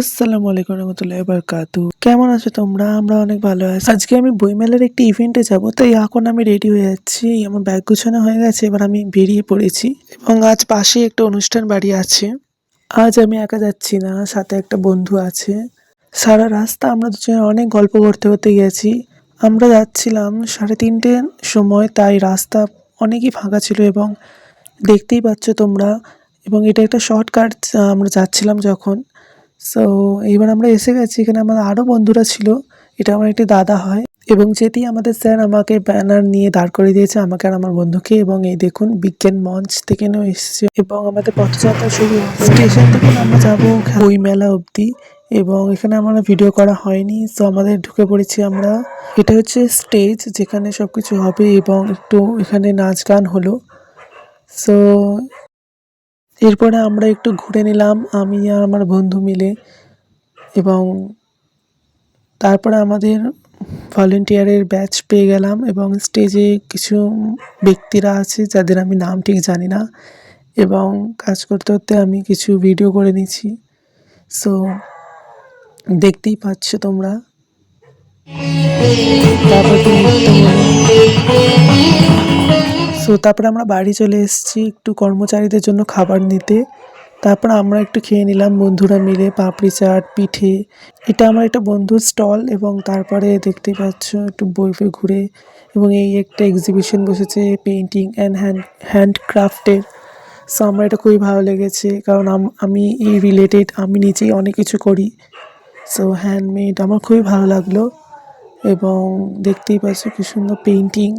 আসসালামু আলাইকুম রহমতুল্লাহি বারাকাতু। কেমন আছো তোমরা? আমরা অনেক ভালো আছি। আজকে আমি বইমেলার একটি ইভেন্টে যাব, তাই এখন আমি রেডি হয়ে যাচ্ছি। আমার ব্যাগ গুছানো হয়ে গেছে, এবার আমি বেরিয়ে পড়েছি। এবং আজ পাশেই একটা অনুষ্ঠান বাড়ি আছে। আজ আমি একা যাচ্ছি না, সাথে একটা বন্ধু আছে। সারা রাস্তা আমরা দুজনে অনেক গল্প করতে করতে গেছি। আমরা যাচ্ছিলাম 3:30 সময়, তাই রাস্তা অনেকই ফাঁকা ছিল এবং দেখতেই পাচ্ছ তোমরা। এবং এটা একটা শর্টকাট, আমরা যাচ্ছিলাম যখন। সো এইবার আমরা এসে গেছি। এখানে আমার আরও বন্ধুরা ছিল। এটা আমার একটি দাদা হয়। এবং যেতেই আমাদের স্যার আমাকে ব্যানার নিয়ে দাঁড় করিয়ে দিয়েছে, আমাকে আর আমার বন্ধুকে। এবং এই দেখুন, বিজ্ঞান মঞ্চ থেকে নিয়ে এসেছে এবং আমাদের পথযাত্রা শুরু হবে। স্টেশন থেকে আমরা যাবো বই মেলা অবধি। এবং এখানে আমার ভিডিও করা হয়নি, সো আমাদের ঢুকে পড়েছি আমরা। এটা হচ্ছে স্টেজ, যেখানে সবকিছু হবে এবং একটু এখানে নাচ গান হলো। সো এরপরে আমরা একটু ঘুরে নিলাম, আমি আর আমার বন্ধু মিলে। এবং তারপরে আমাদের ভলেন্টিয়ারের ব্যাচ পেয়ে গেলাম এবং স্টেজে কিছু ব্যক্তিরা আছে যাদের আমি নাম ঠিক জানি না। এবং কাজ করতে করতে আমি কিছু ভিডিও করে নিচ্ছি। সো দেখতেই পাচ্ছ তোমরা। তারপর একটু নৃত্য হলো। সো তারপরে আমরা বাড়ি চলে এসেছি একটু কর্মচারীদের জন্য খাবার নিতে। তারপর আমরা একটু খেয়ে নিলাম বন্ধুরা মিলে পাপড়ি চাট, পিঠে। এটা আমার একটা বন্ধুর স্টল। এবং তারপরে দেখতেই পাচ্ছ একটু বই ঘুরে। এবং এই একটা এক্সিবিশন বসেছে পেইন্টিং অ্যান্ড হ্যান্ডক্রাফটের। সো আমার এটা খুবই ভালো লেগেছে, কারণ আমি এই রিলেটেড আমি নিজেই অনেক কিছু করি। সো হ্যান্ডমেড আমার খুবই ভালো লাগলো। এবং দেখতেই পাচ্ছ কি সুন্দর পেইন্টিং।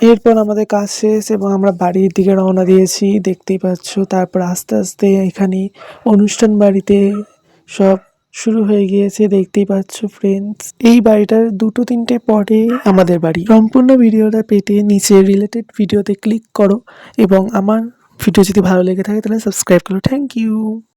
এরপর আমাদের কাজ শেষ এবং আমরা বাড়ির দিকে রওনা দিয়েছি, দেখতেই পাচ্ছ। তারপর আস্তে আস্তে এখানে অনুষ্ঠান বাড়িতে সব শুরু হয়ে গিয়েছে, দেখতেই পাচ্ছ ফ্রেন্ডস। এই বাড়িটার 2-3টে পরে আমাদের বাড়ি। সম্পূর্ণ ভিডিওটা পেতে নিচে রিলেটেড ভিডিওতে ক্লিক করো। এবং আমার ভিডিও যদি ভালো লেগে থাকে তাহলে সাবস্ক্রাইব করো। Thank you.